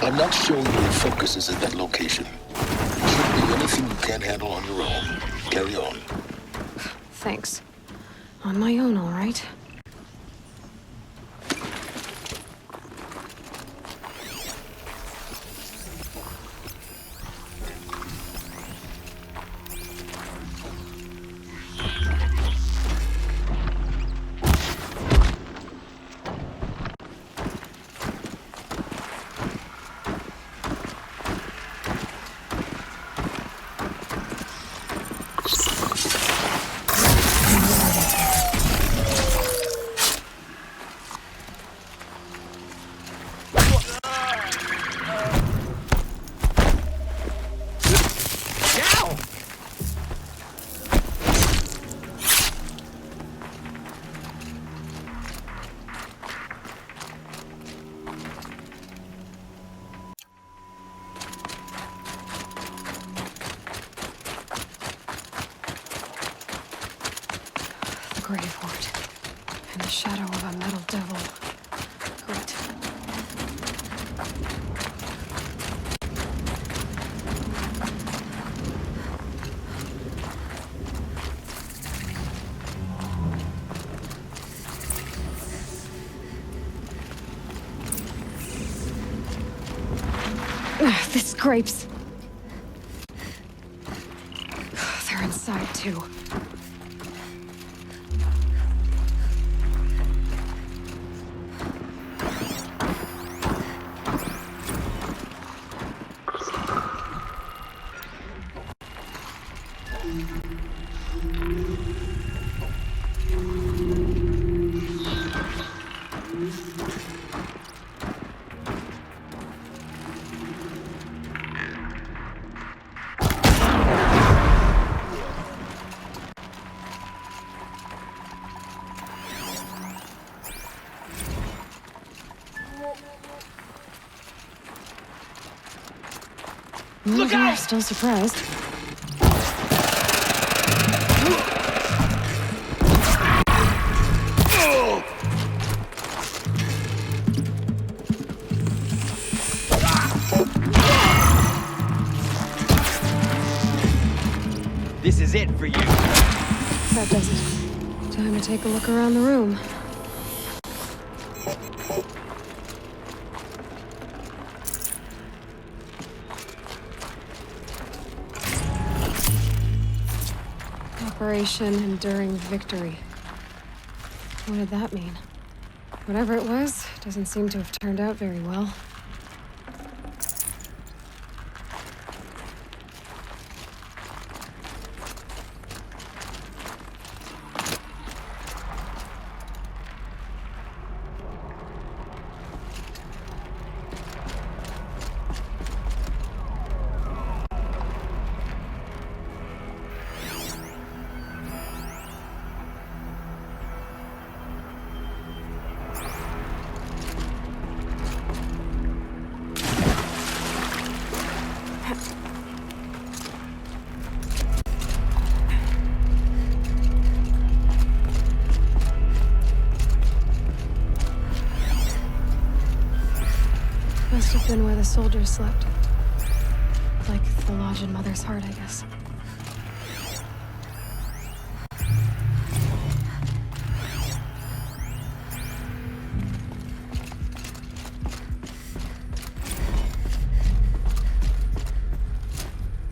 I'm not sure your focus is at that location. Should be anything you can't handle on your own. Carry on. Thanks. On my own, all right. Grave Wart. In the shadow of a metal devil. Great. The scrapes. They're inside, too. Look out! I'm still surprised. This is it for you. That does it. Time to take a look around the room. Operation Enduring Victory. What did that mean? Whatever it was, doesn't seem to have turned out very well. Must have been where the soldiers slept. Like the lodge in Mother's Heart, I guess.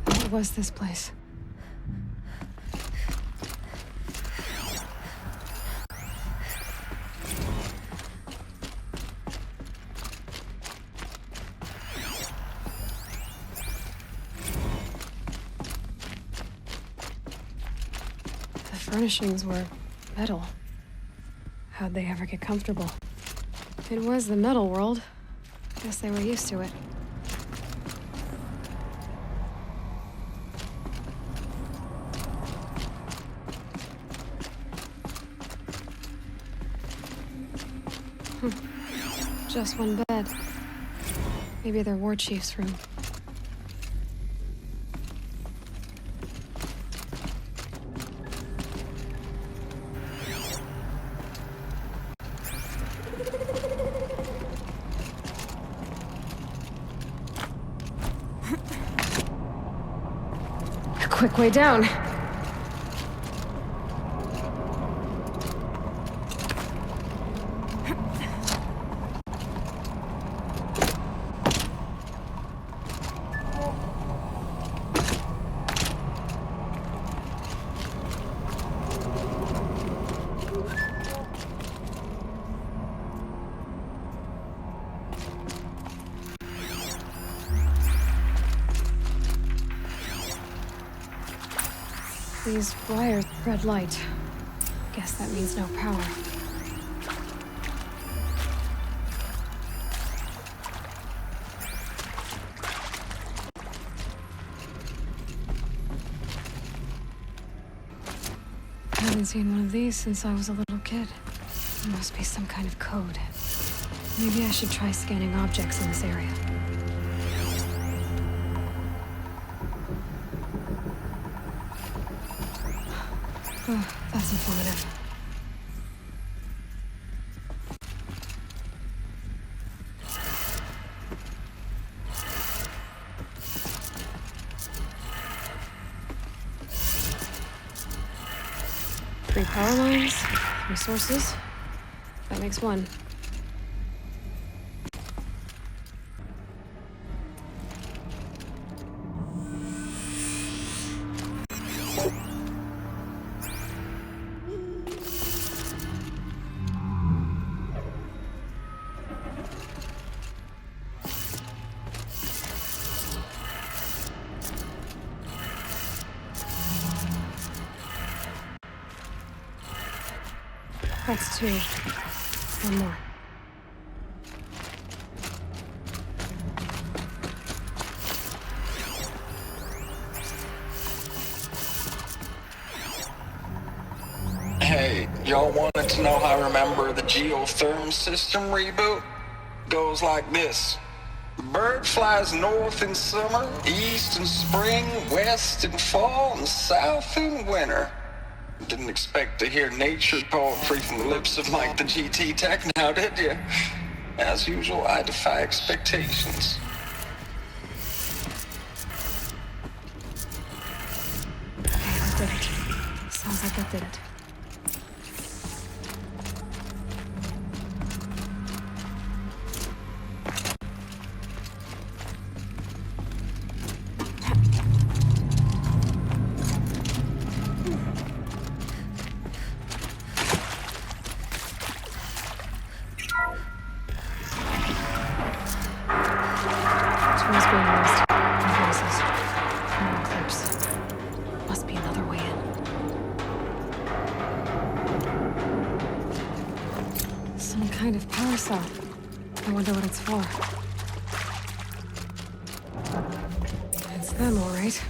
What was this place? The furnishings were metal. How'd they ever get comfortable? It was the metal world. Guess they were used to it. Just one bed. Maybe their war chief's room. quick way down. These wires, red light. Guess that means no power. I haven't seen one of these since I was a little kid. There must be some kind of code. Maybe I should try scanning objects in this area. Oh, that's informative. Three power lines, three sources. That makes one. That's two. One more. Hey, y'all wanted to know how I remember the geotherm system reboot? Goes like this. Bird flies north in summer, east in spring, west in fall, and south in winter. Didn't expect to hear nature poetry from the lips of Mike the GT Tech now, did you? As usual, I defy expectations. Okay, that did it. Sounds like that did it. Tools being used. Devices. More clips. Must be another way in. Some kind of power cell. I wonder what it's for. It's them, all right.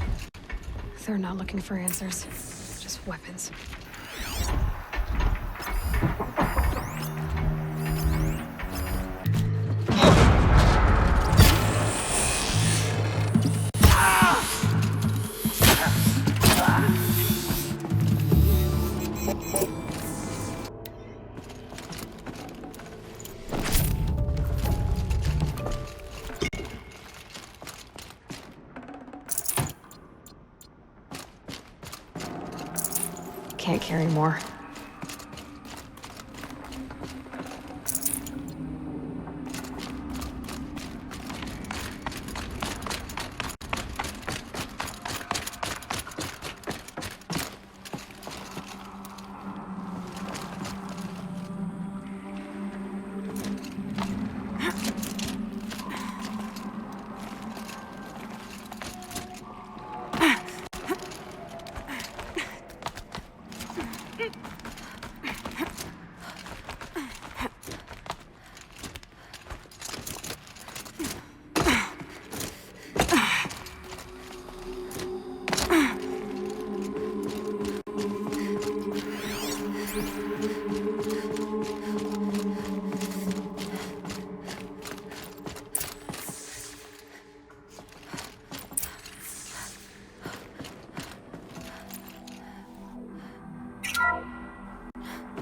They're not looking for answers. Just weapons. Can't carry more.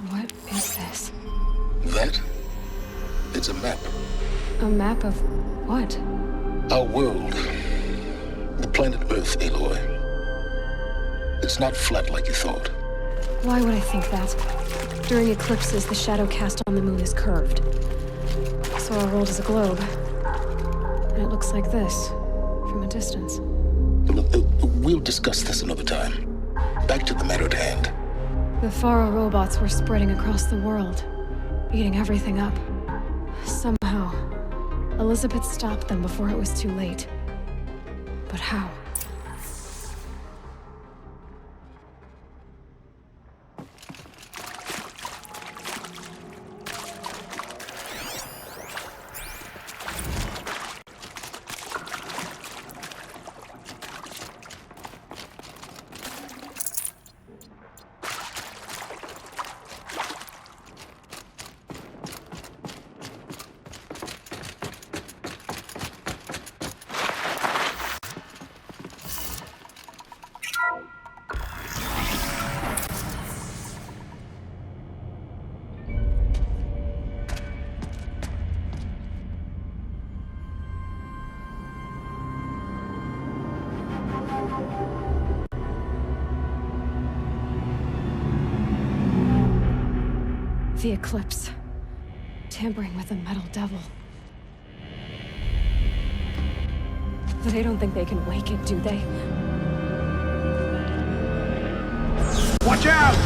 What is this? That? It's a map. A map of what? Our world. The planet Earth, Aloy. It's not flat like you thought. Why would I think that? During eclipses, the shadow cast on the moon is curved. So our world is a globe. And it looks like this, from a distance. Look, we'll discuss this another time. Back to the matter at hand. The Faro robots were spreading across the world, eating everything up. Somehow, Elizabeth stopped them before it was too late. But how? The eclipse. Tampering with the metal devil. They don't think they can wake it, do they? Watch out!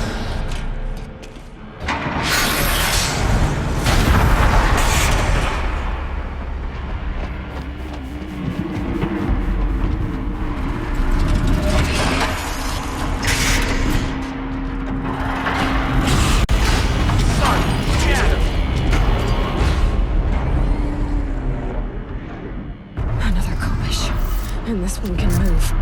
Another Kobish. And this one can move.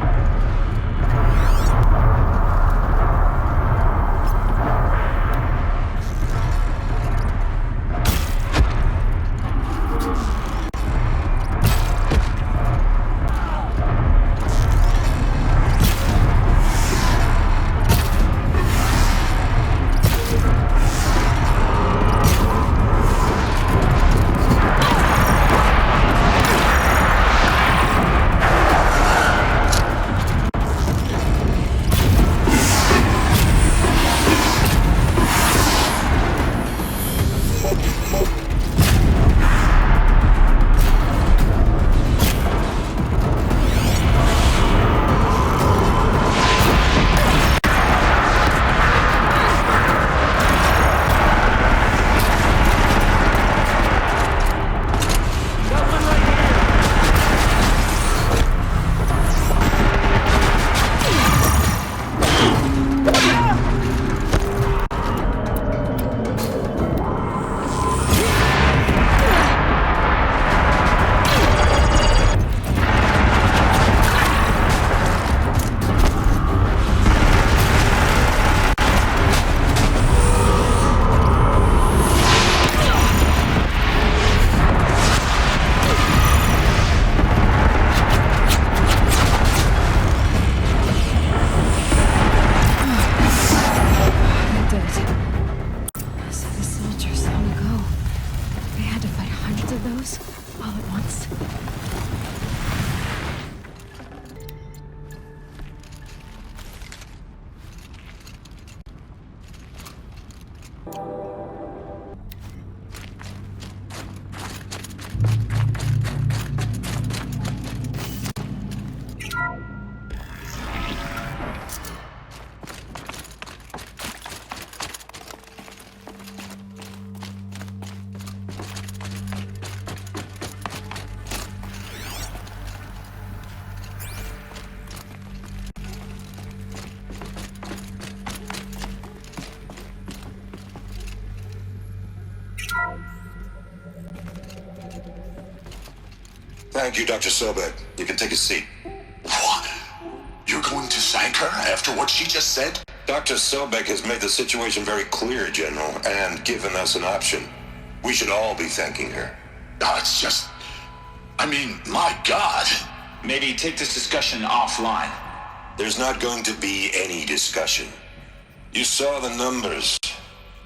Thank you, Dr. Sobek. You can take a seat. What? You're going to thank her after what she just said? Dr. Sobek has made the situation very clear, General, and given us an option. We should all be thanking her. Oh, it's just... I mean, my God. Maybe take this discussion offline. There's not going to be any discussion. You saw the numbers.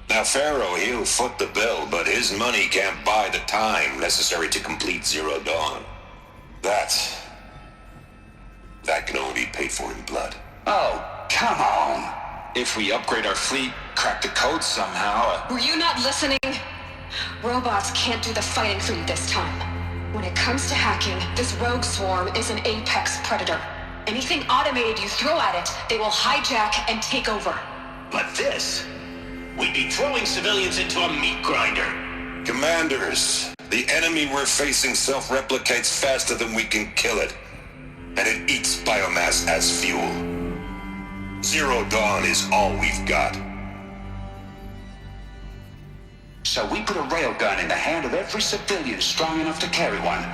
Now, Pharaoh, he'll foot the bill, but his money can't buy the time necessary to complete Zero Dawn. That can only be paid for in blood. Oh, Come on. If we upgrade our fleet, crack the code somehow... Were you not listening? Robots can't do the fighting for you this time. When it comes to hacking, this rogue swarm is an apex predator. Anything automated you throw at it, they will hijack and take over. But this... we'd be throwing civilians into a meat grinder. Commanders, the enemy we're facing self-replicates faster than we can kill it. And it eats biomass as fuel. Zero Dawn is all we've got. So we put a railgun in the hand of every civilian strong enough to carry one,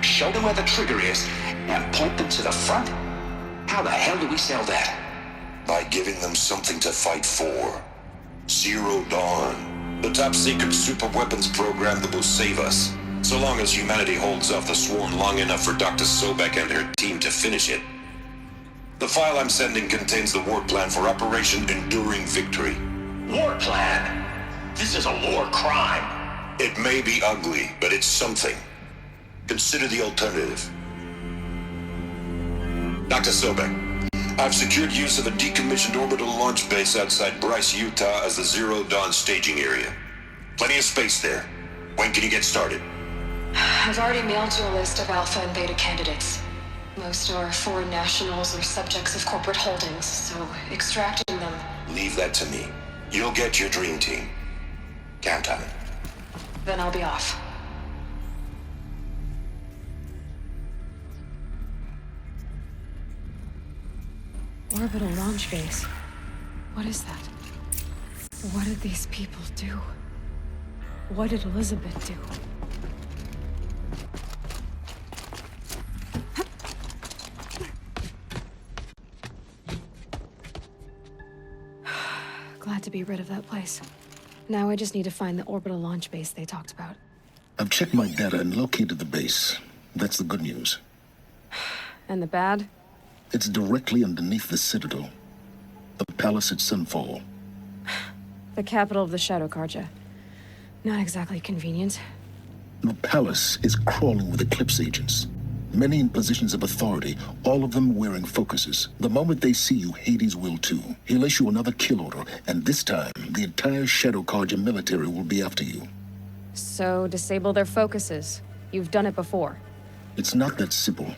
show them where the trigger is, and point them to the front? How the hell do we sell that? By giving them something to fight for. Zero Dawn. The top-secret super-weapons program that will save us. So long as humanity holds off the swarm long enough for Dr. Sobek and her team to finish it. The file I'm sending contains the war plan for Operation Enduring Victory. War plan? This is a war crime. It may be ugly, but it's something. Consider the alternative. Dr. Sobek, I've secured use of a decommissioned orbital launch base outside Bryce, Utah as the Zero Dawn staging area. Plenty of space there. When can you get started? I've already mailed you a list of alpha and beta candidates. Most are foreign nationals or subjects of corporate holdings, so extracting them... Leave that to me. You'll get your dream team. Count on it. Then I'll be off. Orbital launch base. What is that? What did these people do? What did Elizabeth do? Glad to be rid of that place. Now I just need to find the orbital launch base they talked about. I've checked my data and located the base. That's the good news. And the bad? It's directly underneath the Citadel. The palace at Sunfall. The capital of the Shadow Carja. Not exactly convenient. The palace is crawling with Eclipse agents. Many in positions of authority, all of them wearing focuses. The moment they see you, Hades will too. He'll issue another kill order, and this time, the entire Shadow Carja military will be after you. So, disable their focuses. You've done it before. It's not that simple.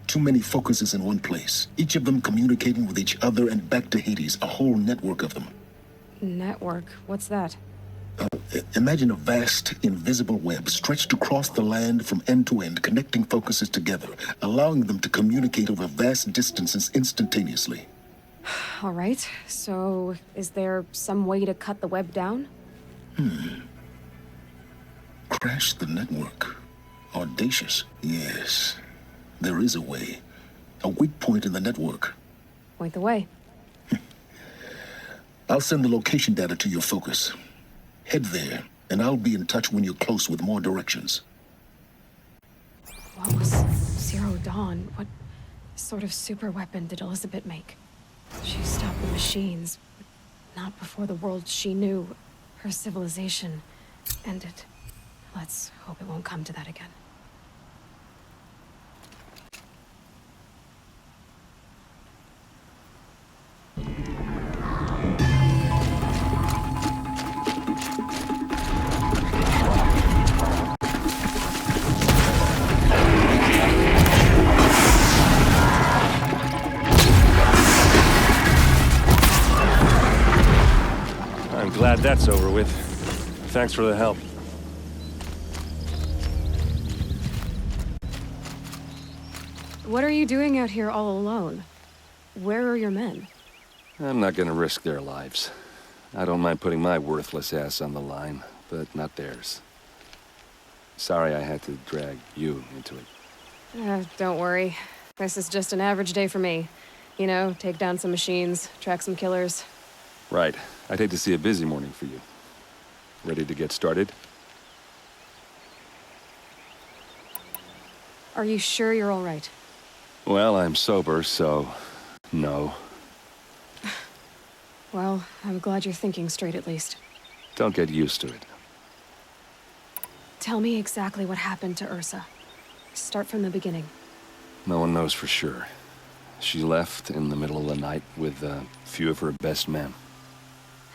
Too many focuses in one place, each of them communicating with each other and back to Hades, a whole network of them. Network? What's that? Imagine a vast, invisible web stretched across the land from end to end, connecting focuses together, allowing them to communicate over vast distances instantaneously. All right, so is there some way to cut the web down? Crash the network. Audacious. Yes, there is a way. A weak point in the network. Point the way. I'll send the location data to your focus. Head there, and I'll be in touch when you're close with more directions. What was Zero Dawn? What sort of super weapon did Elizabeth make? She stopped the machines, but not before the world she knew, her civilization, ended. Let's hope it won't come to that again. I'm glad that's over with. Thanks for the help. What are you doing out here all alone? Where are your men? I'm not gonna risk their lives. I don't mind putting my worthless ass on the line, but not theirs. Sorry I had to drag you into it. Don't worry. This is just an average day for me. You know, take down some machines, track some killers. Right. I'd hate to see a busy morning for you. Ready to get started? Are you sure you're all right? Well, I'm sober, so... no. Well, I'm glad you're thinking straight at least. Don't get used to it. Tell me exactly what happened to Ursa. Start from the beginning. No one knows for sure. She left in the middle of the night with a few of her best men.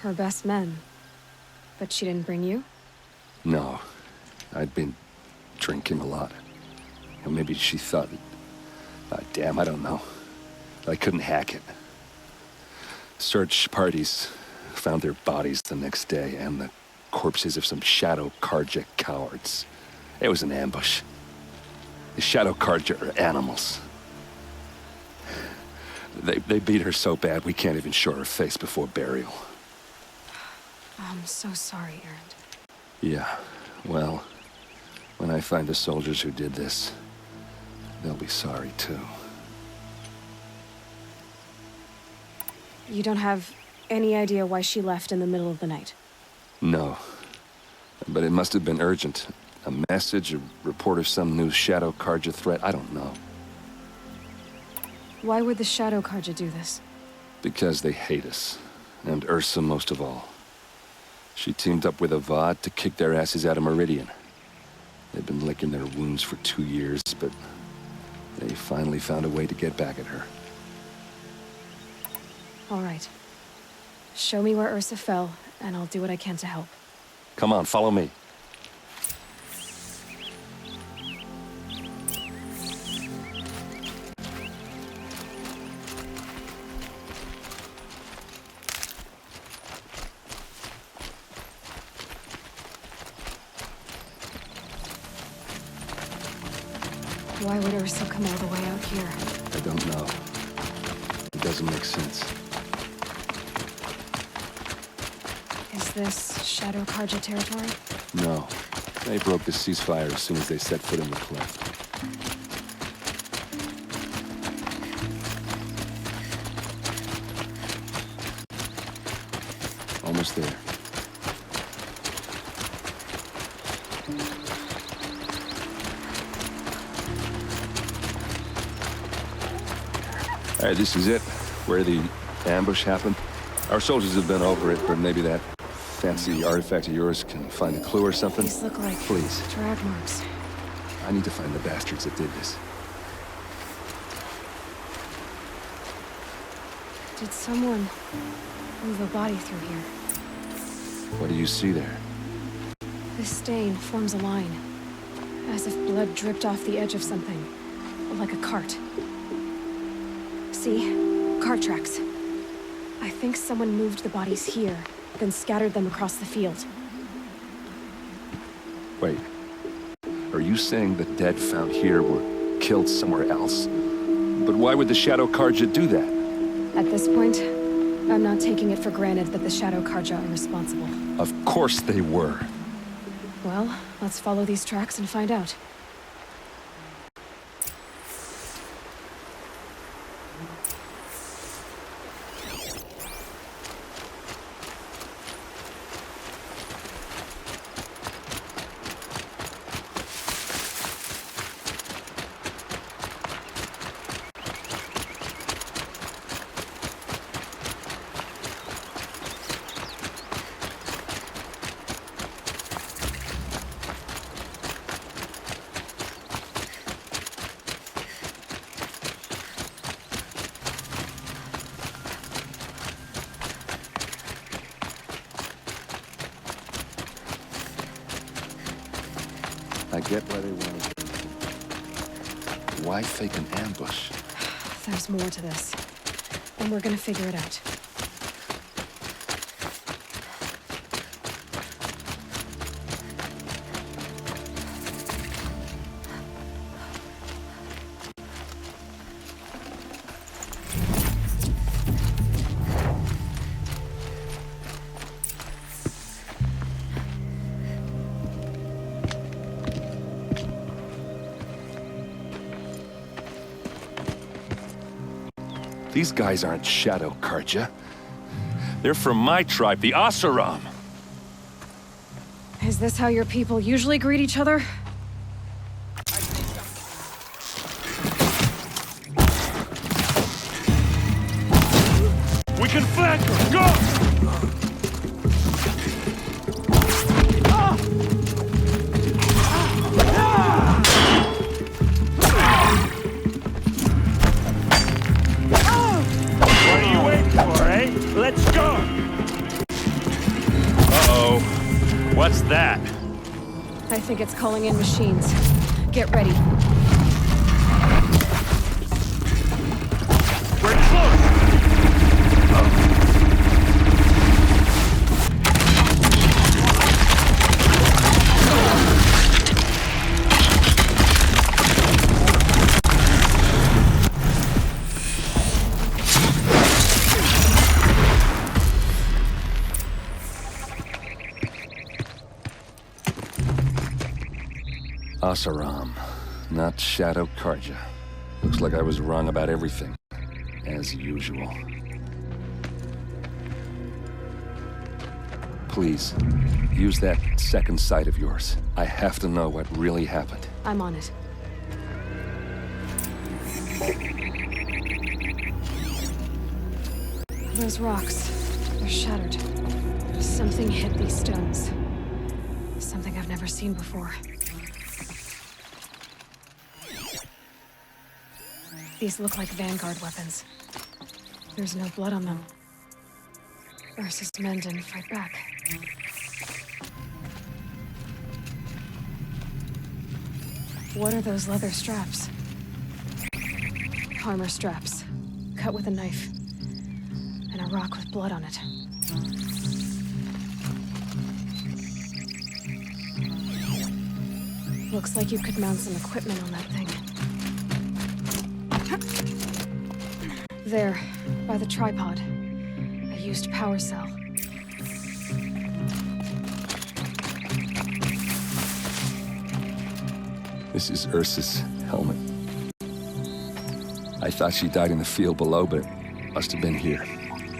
Her best men. But she didn't bring you? No. I'd been drinking a lot. And maybe she thought... damn, I don't know. I couldn't hack it. Search parties found their bodies the next day and the corpses of some Shadow Carja cowards. It was an ambush. The Shadow Carja are animals. They beat her so bad we can't even show her face before burial. I'm so sorry, Erend. Yeah, well, when I find the soldiers who did this, they'll be sorry too. You don't have any idea why she left in the middle of the night? No, but it must have been urgent. A message, a report of some new Shadow Carja threat, I don't know. Why would the Shadow Carja do this? Because they hate us, and Ursa most of all. She teamed up with Avad to kick their asses out of Meridian. They've been licking their wounds for 2 years, but they finally found a way to get back at her. All right. Show me where Ursa fell, and I'll do what I can to help. Come on, follow me. Why would Ursa come all the way out here? I don't know. It doesn't make sense. Is this Shadow Carja territory? No. They broke the ceasefire as soon as they set foot in the cleft. Almost there. All right, this is it, where the ambush happened. Our soldiers have been over it, but maybe that fancy artifact of yours can find a clue or something. These look like Please. drag marks. I need to find the bastards that did this. Did someone move a body through here? What do you see there? This stain forms a line, as if blood dripped off the edge of something, like a cart. See? Cart tracks. I think someone moved the bodies here, then scattered them across the field. Wait. Are you saying the dead found here were killed somewhere else? But why would the Shadow Carja do that? At this point, I'm not taking it for granted that the Shadow Carja are responsible. Of course they were. Well, let's follow these tracks and find out. I get why they wanted to. Why fake an ambush? There's more to this, and we're gonna figure it out. These guys aren't Shadow Carja. They're from my tribe, the Oseram. Is this how your people usually greet each other? We can flank her! Go! What's that? I think it's calling in machines. Get ready. We're close! Oseram, not Shadow Carja. Looks like I was wrong about everything, as usual. Please, use that second sight of yours. I have to know what really happened. I'm on it. Those rocks, they're shattered. Something hit these stones. Something I've never seen before. These look like Vanguard weapons. There's no blood on them. Ursa's men didn't fight back. What are those leather straps? Armor straps, cut with a knife. And a rock with blood on it. Looks like you could mount some equipment on that thing. There, by the tripod. A used power cell. This is Ursa's helmet. I thought she died in the field below, but it must have been here.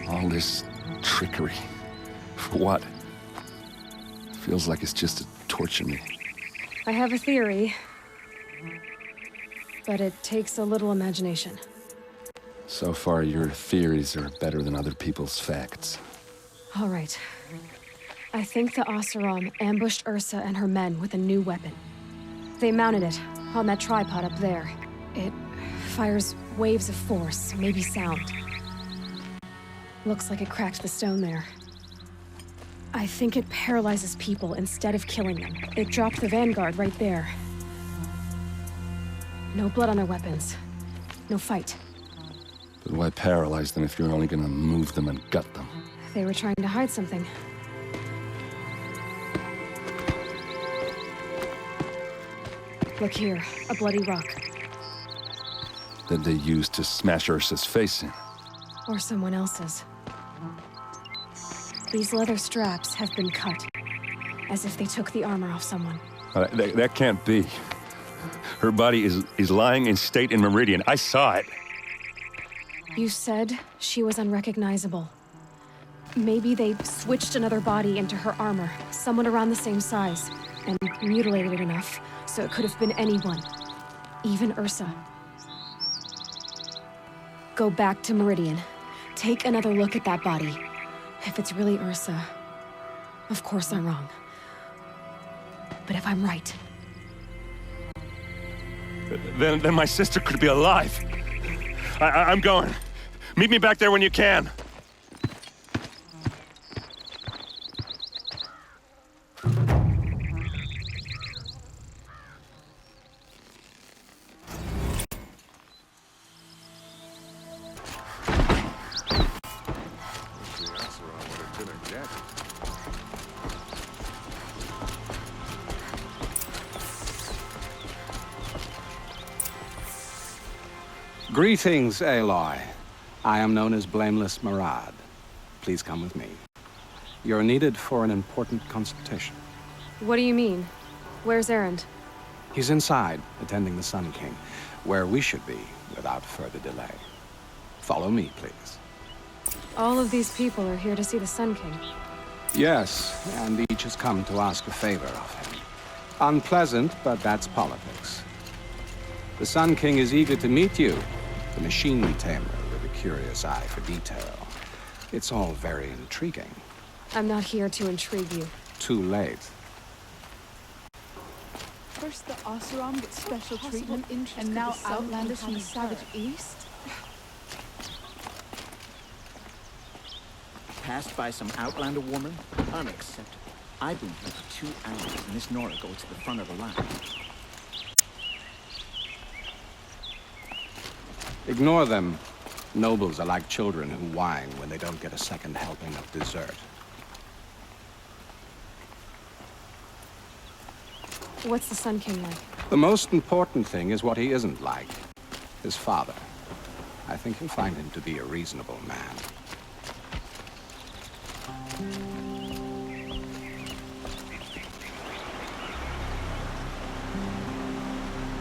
All this trickery. For what? Feels like it's just to torture me. I have a theory. But it takes a little imagination. So far, your theories are better than other people's facts. All right. I think the Oseram ambushed Ursa and her men with a new weapon. They mounted it on that tripod up there. It fires waves of force, maybe sound. Looks like it cracked the stone there. I think it paralyzes people instead of killing them. It dropped the Vanguard right there. No blood on their weapons. No fight. But why paralyze them if you're only gonna move them and gut them? They were trying to hide something. Look here, a bloody rock. That they used to smash Ursa's face in. Or someone else's. These leather straps have been cut, as if they took the armor off someone. That can't be. Her body is lying in state in Meridian. I saw it. You said she was unrecognizable. Maybe they switched another body into her armor, someone around the same size, and mutilated it enough so it could have been anyone, even Ursa. Go back to Meridian. Take another look at that body. If it's really Ursa, of course I'm wrong. But if I'm right... Then my sister could be alive. I'm going. Meet me back there when you can. Greetings, Aloy. I am known as Blameless Marad. Please come with me. You're needed for an important consultation. What do you mean? Where's Erend? He's inside, attending the Sun King, where we should be without further delay. Follow me, please. All of these people are here to see the Sun King. Yes, and each has come to ask a favor of him. Unpleasant, but that's politics. The Sun King is eager to meet you, the machine tamer with a curious eye for detail. It's all very intriguing. I'm not here to intrigue you. Too late. First the Oseram get special treatment, and now outlanders from the savage east? Passed by some outlander woman? Unacceptable. I've been here for 2 hours, and this Nora goes to the front of the line. Ignore them. Nobles are like children who whine when they don't get a second helping of dessert. What's the Sun King like? The most important thing is what he isn't like. His father. I think you'll find him to be a reasonable man.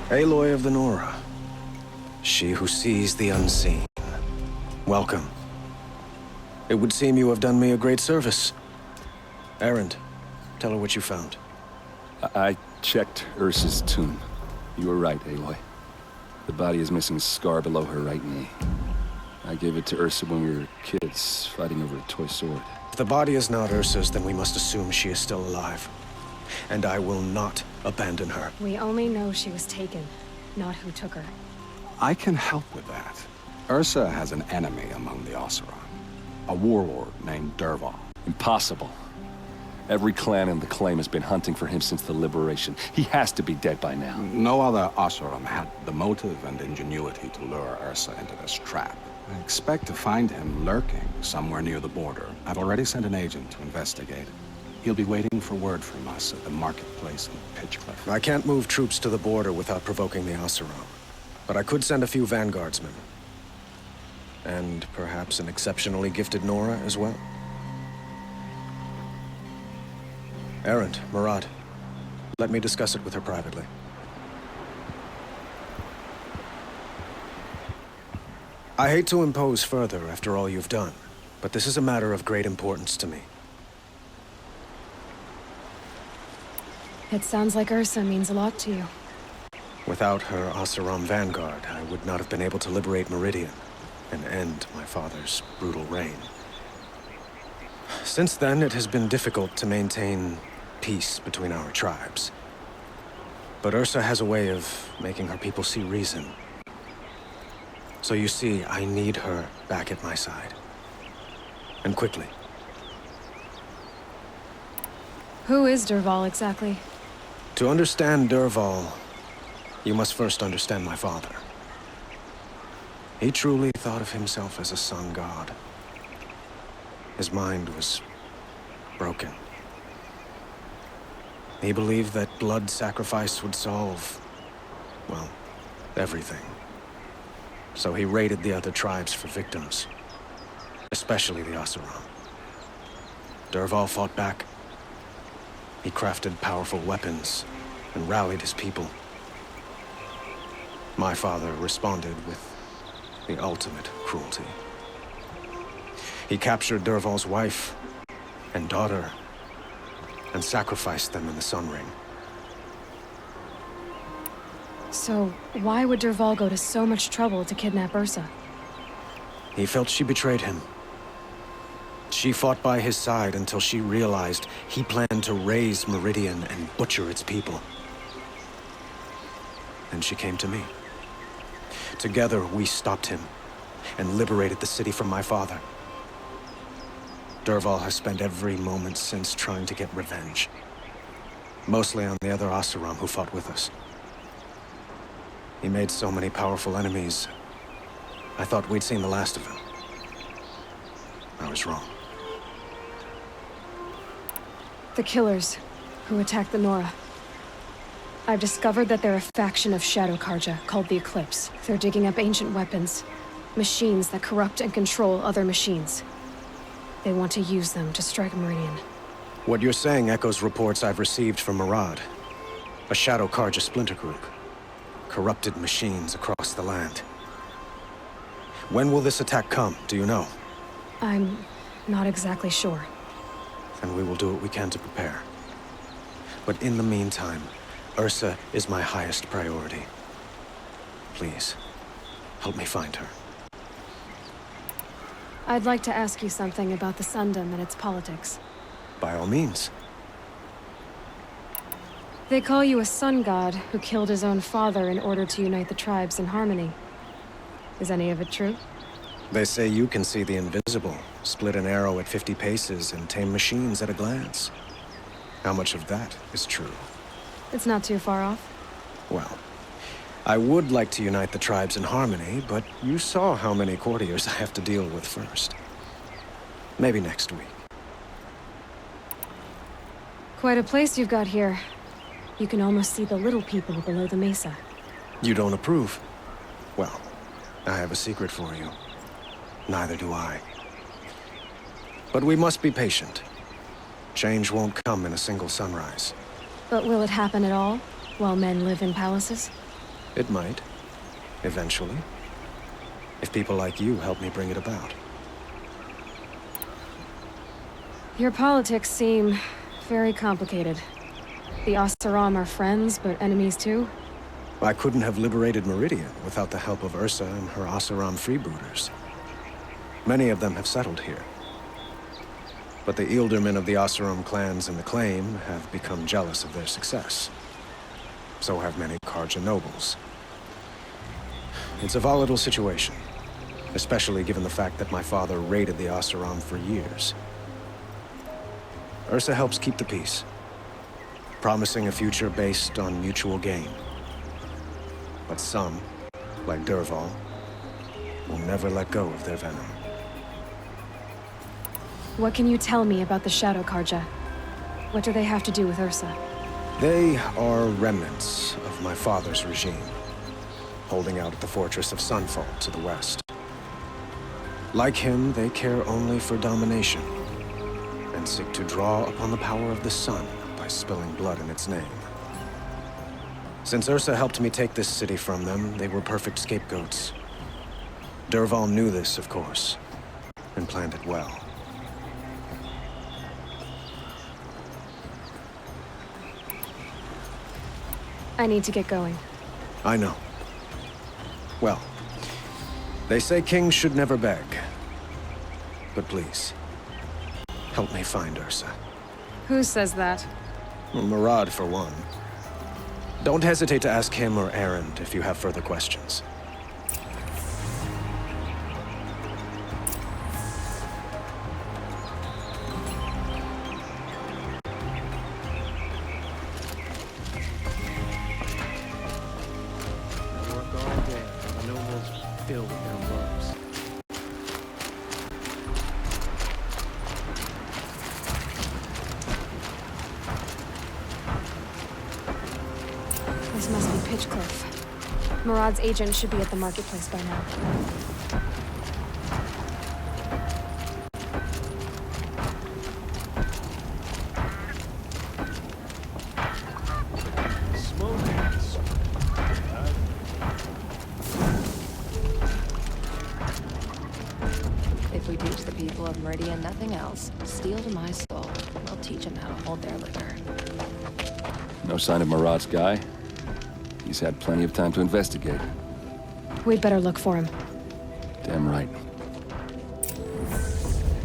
Aloy of the Nora. She who sees the unseen. Welcome. It would seem you have done me a great service. Erend, tell her what you found. I checked Ursa's tomb. You were right, Aloy. The body is missing a scar below her right knee. I gave it to Ursa when we were kids, fighting over a toy sword. If the body is not Ursa's, then we must assume she is still alive. And I will not abandon her. We only know she was taken, not who took her. I can help with that. Ursa has an enemy among the Oseram. A warlord named Dervahl. Impossible. Every clan in the Claim has been hunting for him since the liberation. He has to be dead by now. No other Oseram had the motive and ingenuity to lure Ursa into this trap. I expect to find him lurking somewhere near the border. I've already sent an agent to investigate. He'll be waiting for word from us at the marketplace in Pitchcliff. I can't move troops to the border without provoking the Oseram. But I could send a few vanguardsmen. And perhaps an exceptionally gifted Nora as well. Erend, Murad, let me discuss it with her privately. I hate to impose further after all you've done, but this is a matter of great importance to me. It sounds like Ursa means a lot to you. Without her Oseram vanguard, I would not have been able to liberate Meridian and end my father's brutal reign. Since then, it has been difficult to maintain peace between our tribes. But Ursa has a way of making her people see reason. So you see, I need her back at my side. And quickly. Who is Dervahl exactly? To understand Dervahl, you must first understand my father. He truly thought of himself as a sun god. His mind was broken. He believed that blood sacrifice would solve, well, everything. So he raided the other tribes for victims, especially the Oseram. Dervahl fought back. He crafted powerful weapons and rallied his people. My father responded with the ultimate cruelty. He captured Dervahl's wife and daughter and sacrificed them in the Sun Ring. So, why would Dervahl go to so much trouble to kidnap Ursa? He felt she betrayed him. She fought by his side until she realized he planned to raise Meridian and butcher its people. And she came to me. Together, we stopped him and liberated the city from my father. Dervahl has spent every moment since trying to get revenge. Mostly on the other Oseram who fought with us. He made so many powerful enemies, I thought we'd seen the last of him. I was wrong. The Killers, who attacked the Nora. I've discovered that they're a faction of Shadow Carja called the Eclipse. They're digging up ancient weapons. Machines that corrupt and control other machines. They want to use them to strike Meridian. What you're saying echoes reports I've received from Murad. A Shadow Carja splinter group. Corrupted machines across the land. When will this attack come, do you know? I'm not exactly sure. And we will do what we can to prepare. But in the meantime, Ursa is my highest priority. Please, help me find her. I'd like to ask you something about the Sundom and its politics. By all means. They call you a sun god who killed his own father in order to unite the tribes in harmony. Is any of it true? They say you can see the invisible, split an arrow at 50 paces, and tame machines at a glance. How much of that is true? It's not too far off. Well, I would like to unite the tribes in harmony, but you saw how many courtiers I have to deal with first. Maybe next week. Quite a place you've got here. You can almost see the little people below the mesa. You don't approve? Well, I have a secret for you. Neither do I. But we must be patient. Change won't come in a single sunrise. But will it happen at all, while men live in palaces? It might. Eventually. If people like you help me bring it about. Your politics seem very complicated. The Oseram are friends, but enemies too? I couldn't have liberated Meridian without the help of Ursa and her Oseram freebooters. Many of them have settled here. But the Ealdormen of the Oseram clans in the Claim have become jealous of their success. So have many Carja nobles. It's a volatile situation, especially given the fact that my father raided the Oseram for years. Ursa helps keep the peace, promising a future based on mutual gain. But some, like Dervahl, will never let go of their venom. What can you tell me about the Shadow Carja? What do they have to do with Ursa? They are remnants of my father's regime, holding out at the fortress of Sunfall to the west. Like him, they care only for domination, and seek to draw upon the power of the sun by spilling blood in its name. Since Ursa helped me take this city from them, they were perfect scapegoats. Dervahl knew this, of course, and planned it well. I need to get going. I know. Well, they say kings should never beg. But please, help me find Ursa. Who says that? Murad, for one. Don't hesitate to ask him or Erend if you have further questions. This must be Pitchcliff. Murad's agent should be at the marketplace by now. If we teach the people of Meridian nothing else, steel to my soul, we'll teach them how to hold their liquor. No sign of Murad's guy? He's had plenty of time to investigate. We'd better look for him. Damn right.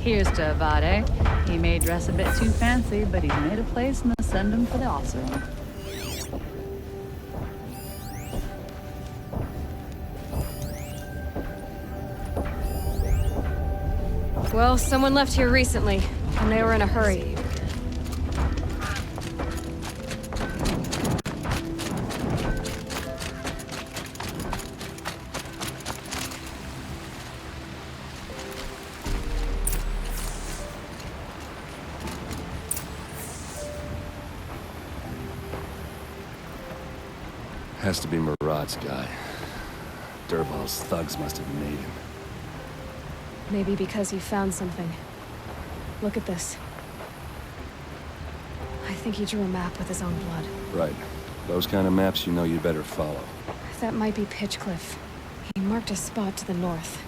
Here's to Avade. He may dress a bit too fancy, but he's made a place in the Sendum for the Oseram. Well, someone left here recently, and they were in a hurry. Has to be Murad's guy. Dervahl's thugs must have made him. Maybe because he found something. Look at this. I think he drew a map with his own blood. Right. Those kind of maps you know you'd better follow. That might be Pitchcliff. He marked a spot to the north.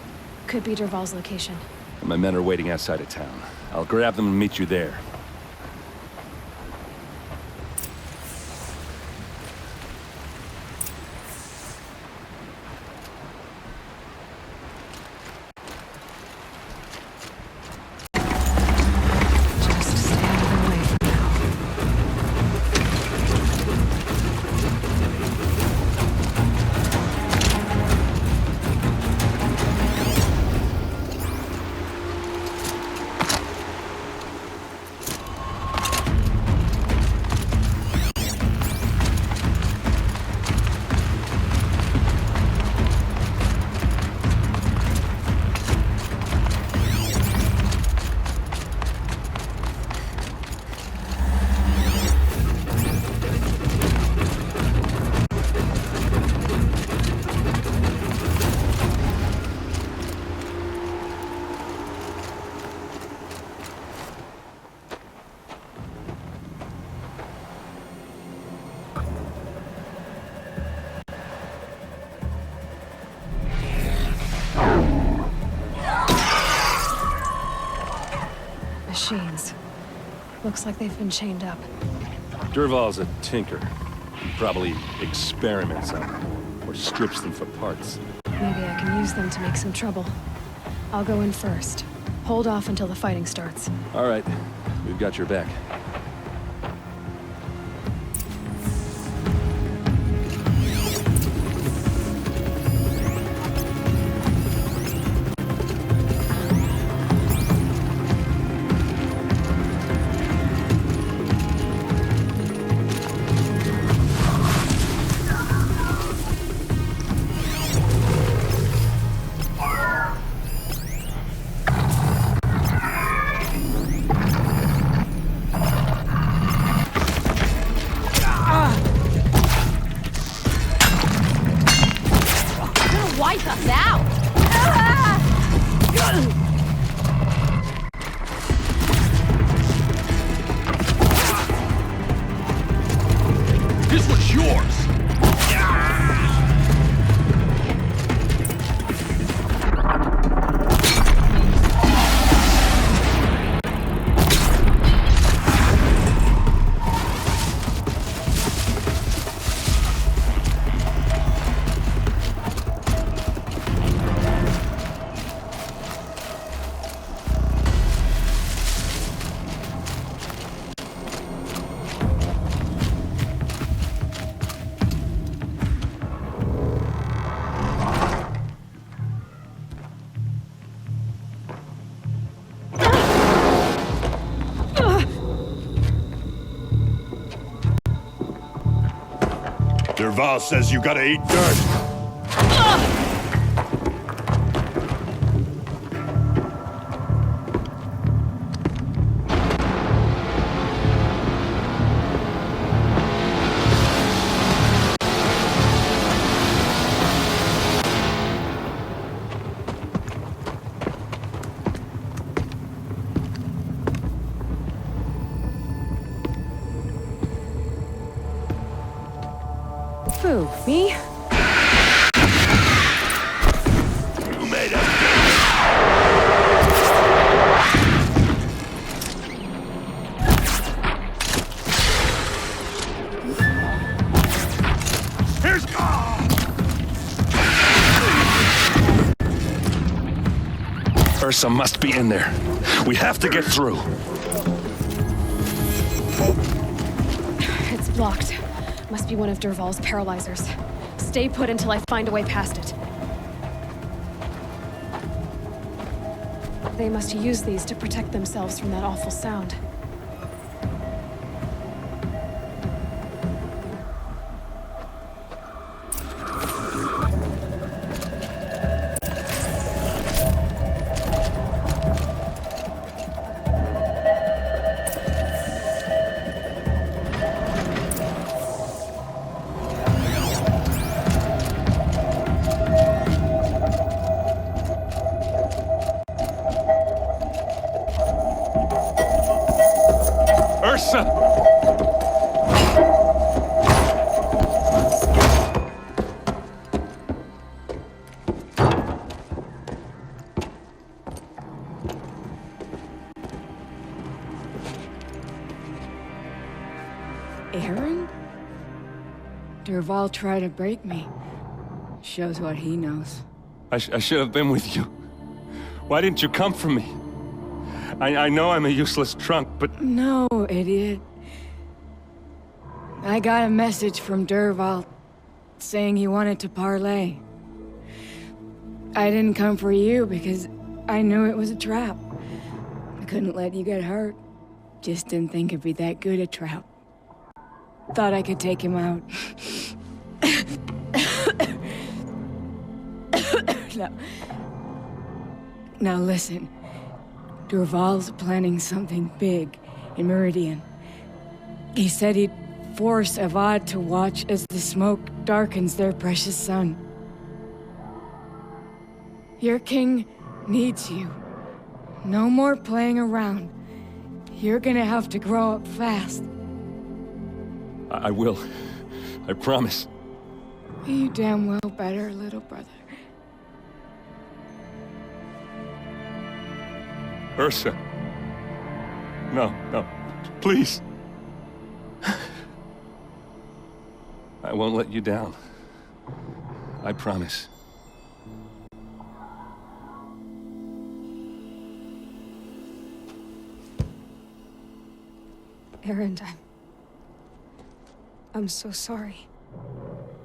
Could be Dervahl's location. And my men are waiting outside of town. I'll grab them and meet you there. Machines. Looks like they've been chained up. Dervahl's a tinker. He probably experiments on them, or strips them for parts. Maybe I can use them to make some trouble. I'll go in first. Hold off until the fighting starts. All right, we've got your back. Wipe us out! This one's yours! Dervahl says you gotta eat dirt. Who, me? You made us. Here's Ursa must be in there. We have to get through. It's blocked. Must be one of Dervahl's paralyzers. Stay put until I find a way past it. They must use these to protect themselves from that awful sound. Ursa! Aaron? Dervahl tried to break me. Shows what he knows. I should have been with you. Why didn't you come for me? I know I'm a useless trunk, but... No, idiot. I got a message from Dervahl saying he wanted to parlay. I didn't come for you because I knew it was a trap. I couldn't let you get hurt. Just didn't think it'd be that good a trap. Thought I could take him out. Now listen. Dervahl's planning something big in Meridian. He said he'd force Avad to watch as the smoke darkens their precious sun. Your king needs you. No more playing around. You're gonna have to grow up fast. I will. I promise. You damn well better, little brother. Ursa. No, no. Please. I won't let you down. I promise. Erend, I'm so sorry.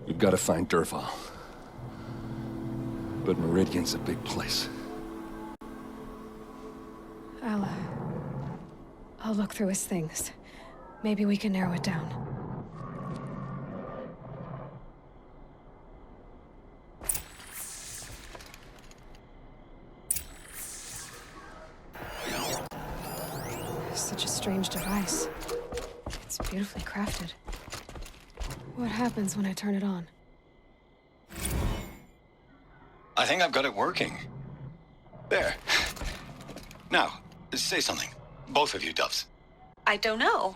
We've got to find Dervahl. But Meridian's a big place. I'll look through his things. Maybe we can narrow it down. Such a strange device. It's beautifully crafted. What happens when I turn it on? I think I've got it working. There. Now, say something. Both of you, Doves. I don't know.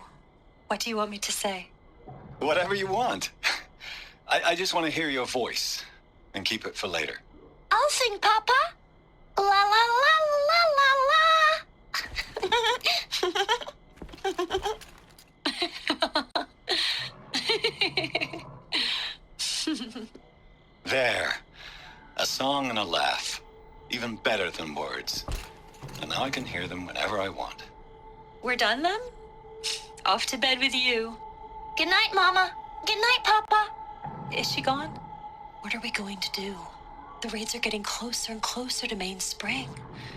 What do you want me to say? Whatever you want. I just want to hear your voice. And keep it for later. I'll sing, Papa. La la la la la. There. A song and a laugh. Even better than words. And now I can hear them whenever I want. We're done then? Off to bed with you. Good night, Mama. Good night, Papa. Is she gone? What are we going to do? The raids are getting closer and closer to Mainspring.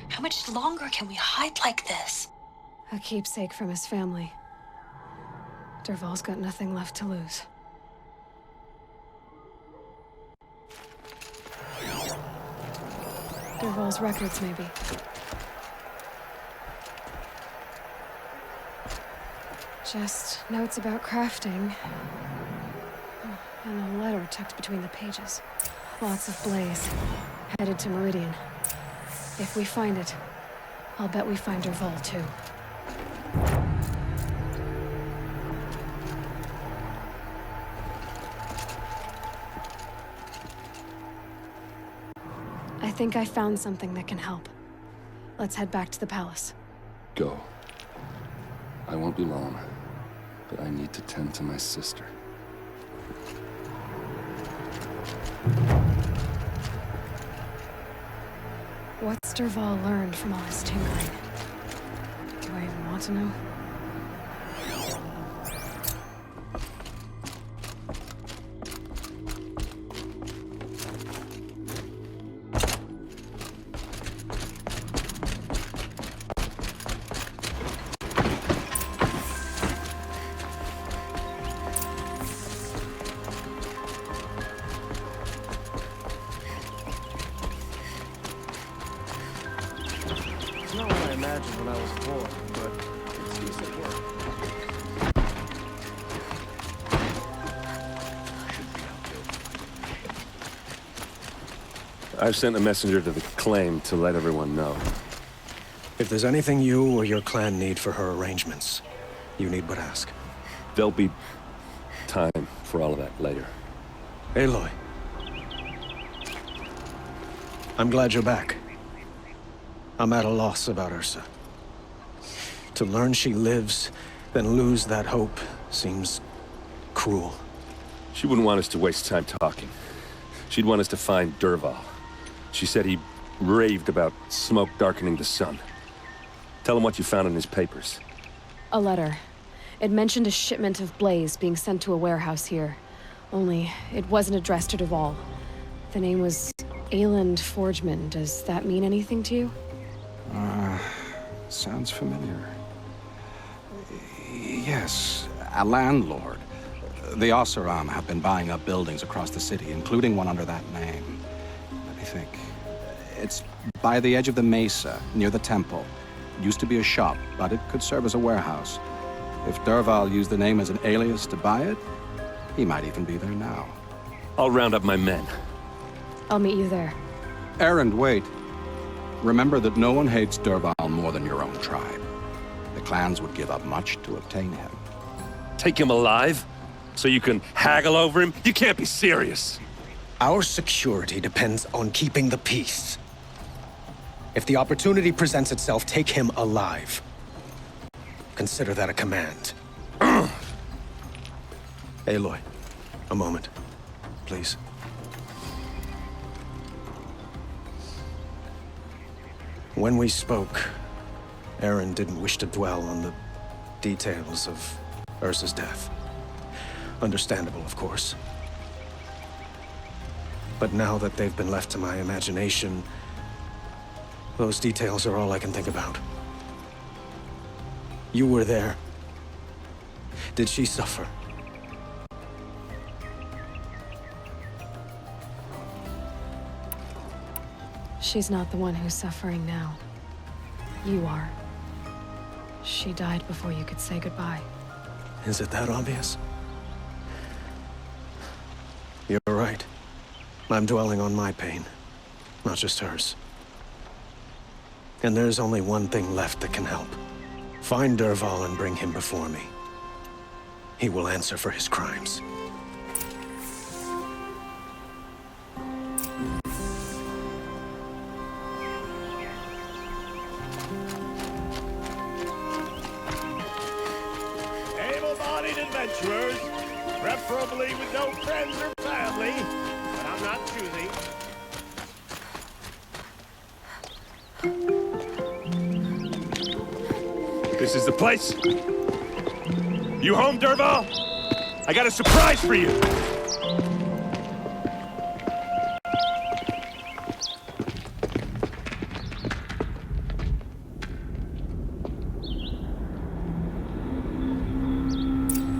How much longer can we hide like this? A keepsake from his family. Dervahl's got nothing left to lose. Dervahl's records, maybe. Just notes about crafting. Oh, and a letter tucked between the pages. Lots of blaze. Headed to Meridian. If we find it, I'll bet we find Dervahl too. I think I found something that can help. Let's head back to the palace. Go. I won't be long, but I need to tend to my sister. What's Dervahl learned from all his tinkering? Do I even want to know? It's not what I imagined when I was a boy, but it's decent work. I've sent a messenger to the Claim to let everyone know. If there's anything you or your clan need for her arrangements, you need but ask. There'll be time for all of that later. Aloy. I'm glad you're back. I'm at a loss about Ursa. To learn she lives, then lose that hope, seems cruel. She wouldn't want us to waste time talking. She'd want us to find Dervahl. She said he raved about smoke darkening the sun. Tell him what you found in his papers. A letter. It mentioned a shipment of blaze being sent to a warehouse here. Only, it wasn't addressed to Dervahl. The name was Ayland Forgeman. Does that mean anything to you? Sounds familiar. Yes, a landlord. The Oseram have been buying up buildings across the city, including one under that name. Let me think. It's by the edge of the mesa, near the temple. It used to be a shop, but it could serve as a warehouse. If Dervahl used the name as an alias to buy it, he might even be there now. I'll round up my men. I'll meet you there. Erend, wait. Remember that no one hates Dervahl more than your own tribe. The clans would give up much to obtain him. Take him alive? So you can haggle over him? You can't be serious. Our security depends on keeping the peace. If the opportunity presents itself, take him alive. Consider that a command. Aloy, a moment, please. When we spoke, Eren didn't wish to dwell on the details of Ursa's death. Understandable, of course. But now that they've been left to my imagination, those details are all I can think about. You were there. Did she suffer? She's not the one who's suffering now. You are. She died before you could say goodbye. Is it that obvious? You're right. I'm dwelling on my pain, not just hers. And there's only one thing left that can help. Find Dervahl and bring him before me. He will answer for his crimes. Able-bodied adventurers, preferably with no friends or family, but I'm not choosy. This is the place? You home, Dervahl? I got a surprise for you!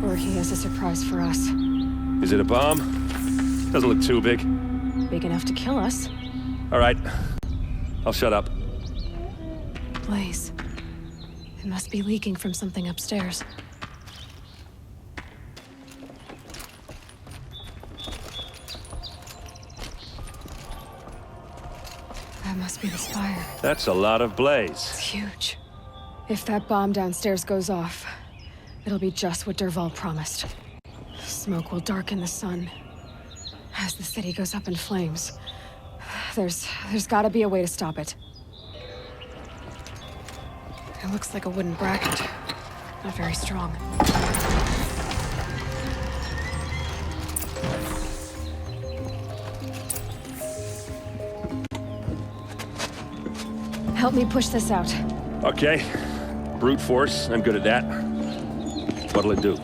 Or he has a surprise for us. Is it a bomb? Doesn't look too big. Big enough to kill us. All right. I'll shut up. Blaze. It must be leaking from something upstairs. That must be the spire. That's a lot of blaze. It's huge. If that bomb downstairs goes off, it'll be just what Dervahl promised. Smoke will darken the sun. As the city goes up in flames. There's gotta be a way to stop it. It looks like a wooden bracket. Not very strong. Help me push this out. Okay. Brute force, I'm good at that. What'll it do?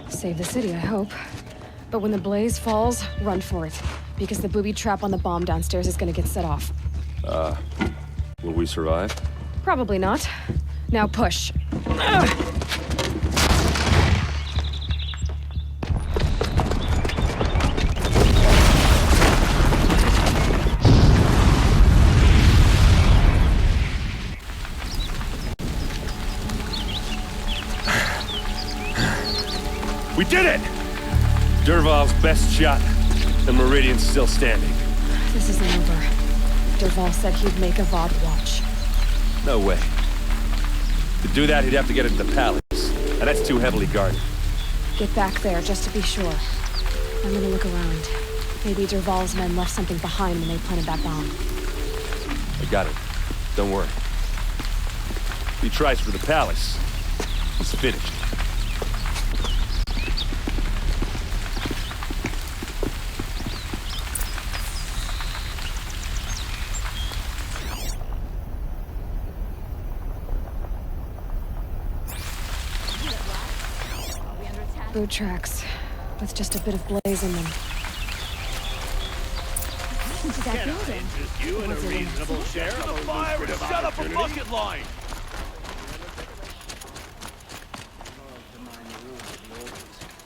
Save the city, I hope. But when the blaze falls, run for it. Because the booby trap on the bomb downstairs is gonna get set off. Will we survive? Probably not. Now push. Ugh. We did it! Dervahl's best shot, and Meridian's still standing. This isn't over. Dervahl said he'd make Avad watch. No way. To do that, he'd have to get into the palace, and that's too heavily guarded. Get back there, just to be sure. I'm gonna look around. Maybe Dervahl's men left something behind when they planted that bomb. I got it. Don't worry. If he tries for the palace, it's finished. Boot tracks, with just a bit of blaze in them. Into that Can I building. interest you in a reasonable share of a lucrative Shut up a opportunity? bucket line!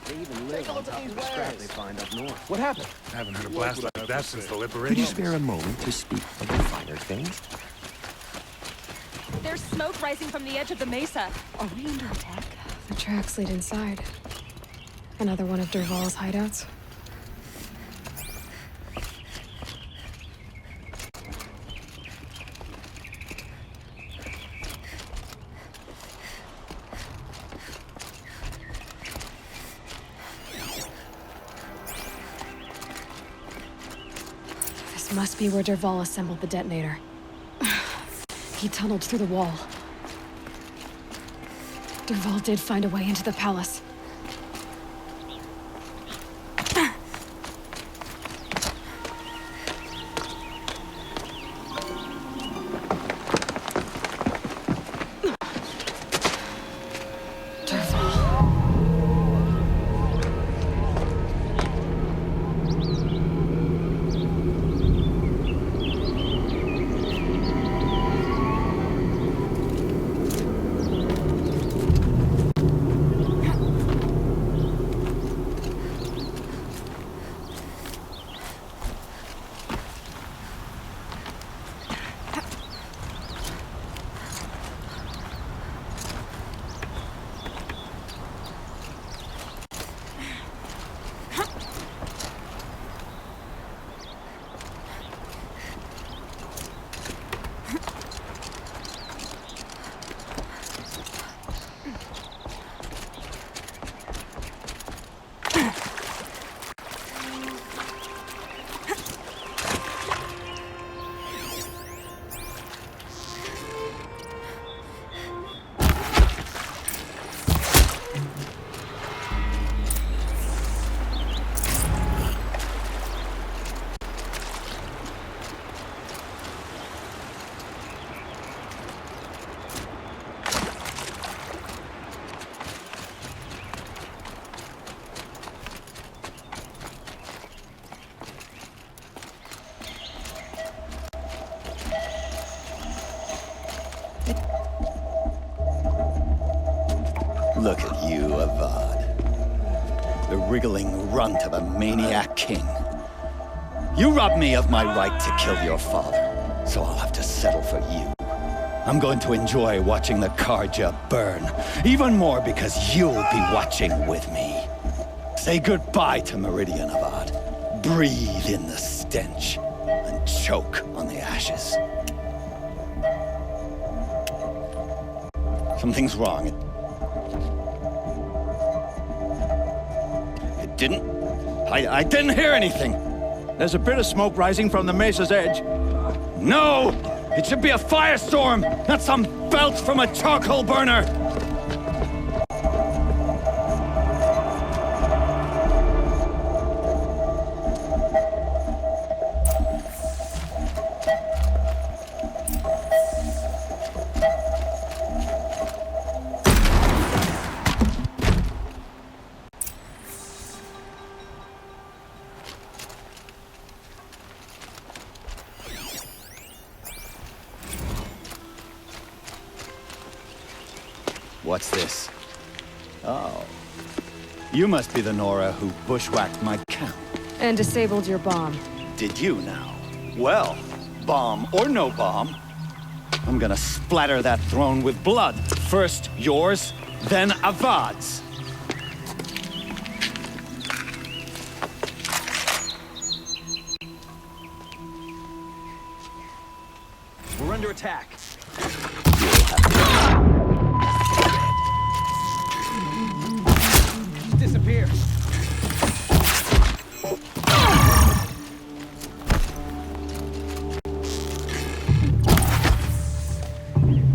They even live on top of the scrap they find up north. What happened? I haven't heard a blast like that since the Could liberation. you spare a moment to speak of the finer things? There's smoke rising from the edge of the mesa. Are we under attack? The tracks lead inside. Another one of Dervahl's hideouts. This must be where Dervahl assembled the detonator. He tunneled through the wall. Dervahl did find a way into the palace. Look at you, Avad. The wriggling runt of a maniac king. You robbed me of my right to kill your father, so I'll have to settle for you. I'm going to enjoy watching the Carja burn, even more because you'll be watching with me. Say goodbye to Meridian, Avad. Breathe in the stench, and choke on the ashes. Something's wrong. I didn't hear anything. There's a bit of smoke rising from the mesa's edge. No! It should be a firestorm, not some belch from a charcoal burner! What's this? Oh. You must be the Nora who bushwhacked my camp. And disabled your bomb. Did you now? Well, bomb or no bomb, I'm gonna splatter that throne with blood. First yours, then Avad's. We're under attack. Disappear.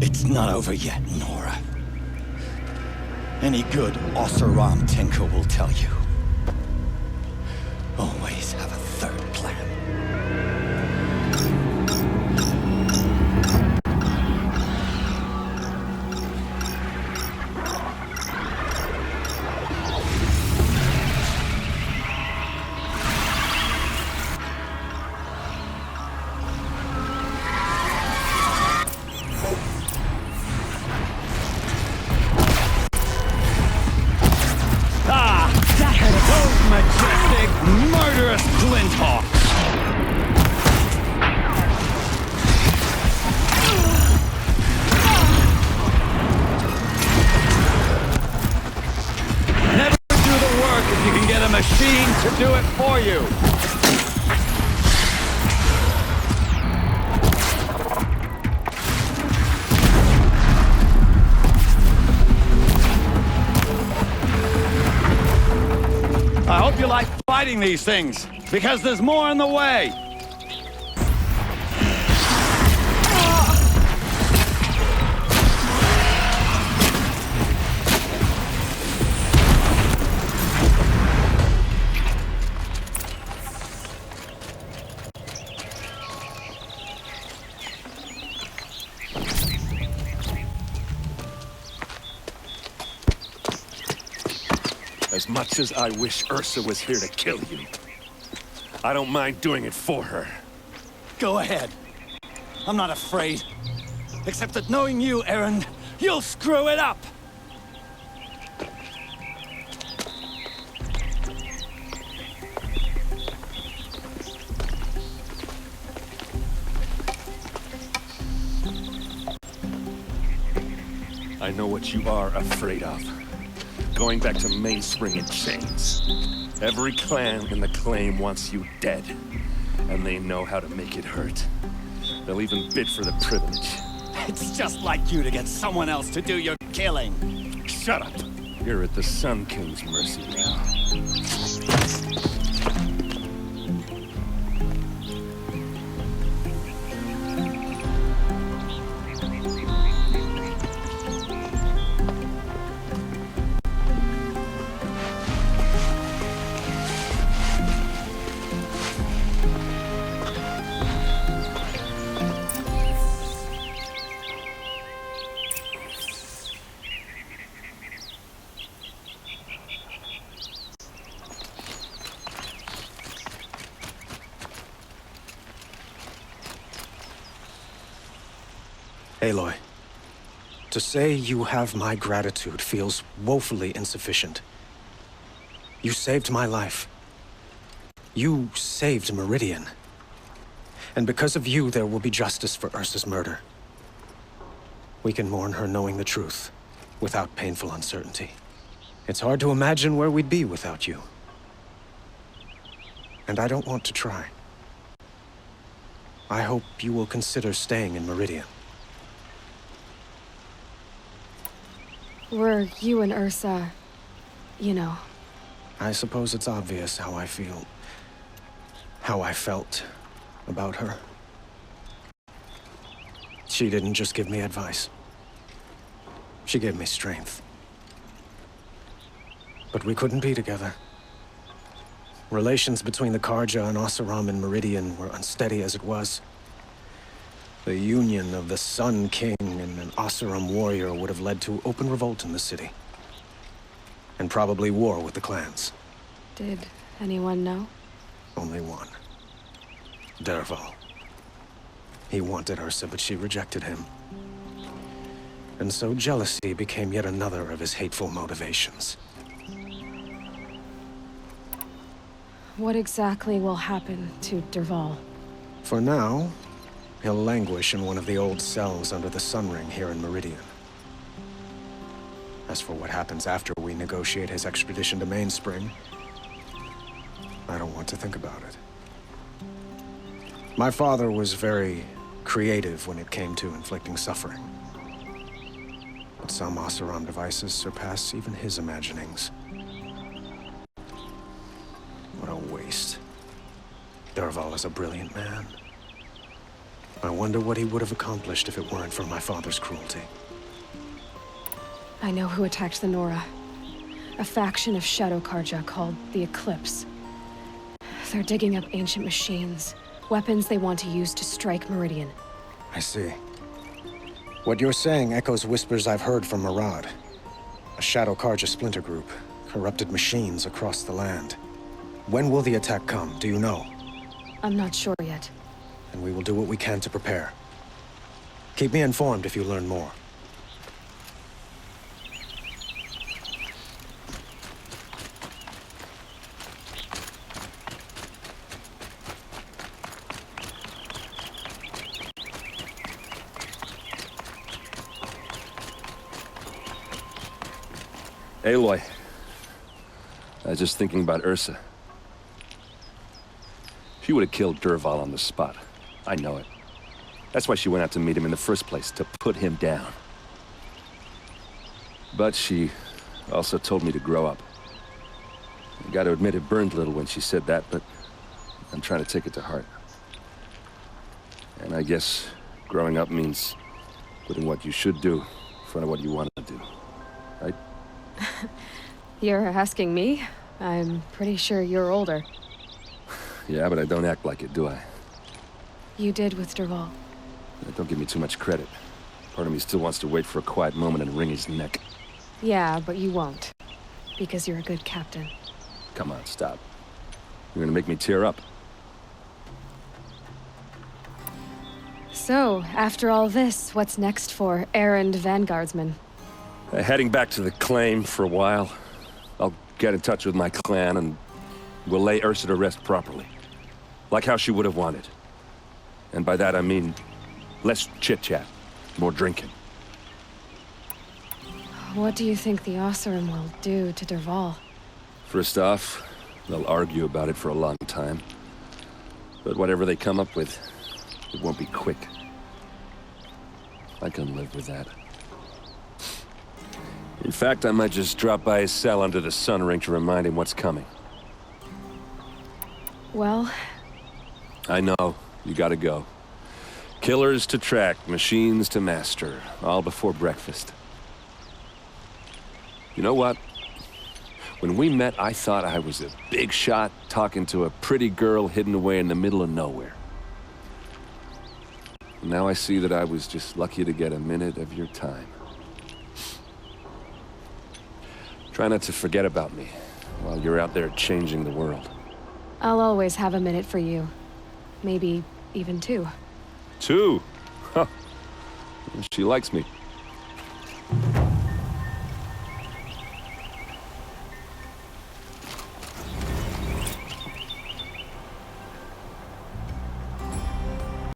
It's not over yet, Nora. Any good Oseram tinker will tell you. Always have a third plan. Majestic, murderous Glinthawks! Never do the work if you can get a machine to do it for you! I hope you like fighting these things, because there's more on the way. as much as I wish Ursa was here to kill you. I don't mind doing it for her. Go ahead. I'm not afraid. Except that knowing you, Aaron, you'll screw it up! I know what you are afraid of. Going back to Mainspring in chains. Every clan in the claim wants you dead. And they know how to make it hurt. They'll even bid for the privilege. It's just like you to get someone else to do your killing. Shut up! You're at the Sun King's mercy now. Aloy, to say you have my gratitude feels woefully insufficient. You saved my life. You saved Meridian. And because of you, there will be justice for Ursa's murder. We can mourn her knowing the truth, without painful uncertainty. It's hard to imagine where we'd be without you. And I don't want to try. I hope you will consider staying in Meridian. Were you and Ursa, you know? I suppose it's obvious how I feel. How I felt about her. She didn't just give me advice. She gave me strength. But we couldn't be together. Relations between the Carja and Oseram and Meridian were unsteady as it was. The union of the Sun King and an Oseram warrior would have led to open revolt in the city. And probably war with the clans. Did anyone know? Only one. Dervahl. He wanted Ursa, but she rejected him. And so jealousy became yet another of his hateful motivations. What exactly will happen to Dervahl? For now, he'll languish in one of the old cells under the Sun Ring here in Meridian. As for what happens after we negotiate his extradition to Mainspring, I don't want to think about it. My father was very creative when it came to inflicting suffering. But some Oseram devices surpass even his imaginings. What a waste. Dervahl is a brilliant man. I wonder what he would have accomplished if it weren't for my father's cruelty. I know who attacked the Nora. A faction of Shadow Carja called the Eclipse. They're digging up ancient machines, weapons they want to use to strike Meridian. I see. What you're saying echoes whispers I've heard from Murad. A Shadow Carja splinter group, corrupted machines across the land. When will the attack come, do you know? I'm not sure yet. And we will do what we can to prepare. Keep me informed if you learn more. Aloy, I was just thinking about Ursa. She would have killed Dervahl on the spot. I know it. That's why she went out to meet him in the first place, to put him down. But she also told me to grow up. I gotta admit it burned a little when she said that, but I'm trying to take it to heart. And I guess growing up means putting what you should do in front of what you want to do, right? You're asking me? I'm pretty sure you're older. Yeah, but I don't act like it, do I? You did with Dervahl. Don't give me too much credit. Part of me still wants to wait for a quiet moment and wring his neck. Yeah, but you won't. because you're a good captain. Come on, stop. You're gonna make me tear up. So, after all this, what's next for errand vanguardsman? Heading back to the claim for a while. I'll get in touch with my clan and we'll lay Ursa to rest properly. Like how she would have wanted. And by that I mean less chit-chat, more drinking. What do you think the Oseram will do to Dervahl? First off, they'll argue about it for a long time. But whatever they come up with, it won't be quick. I can live with that. In fact, I might just drop by his cell under the sun ring to remind him what's coming. Well... I know. You gotta go. Killers to track, machines to master. All before breakfast. You know what? When we met, I thought I was a big shot talking to a pretty girl hidden away in the middle of nowhere. Now I see that I was just lucky to get a minute of your time. Try not to forget about me while you're out there changing the world. I'll always have a minute for you. Maybe even two. 2? Huh. She likes me.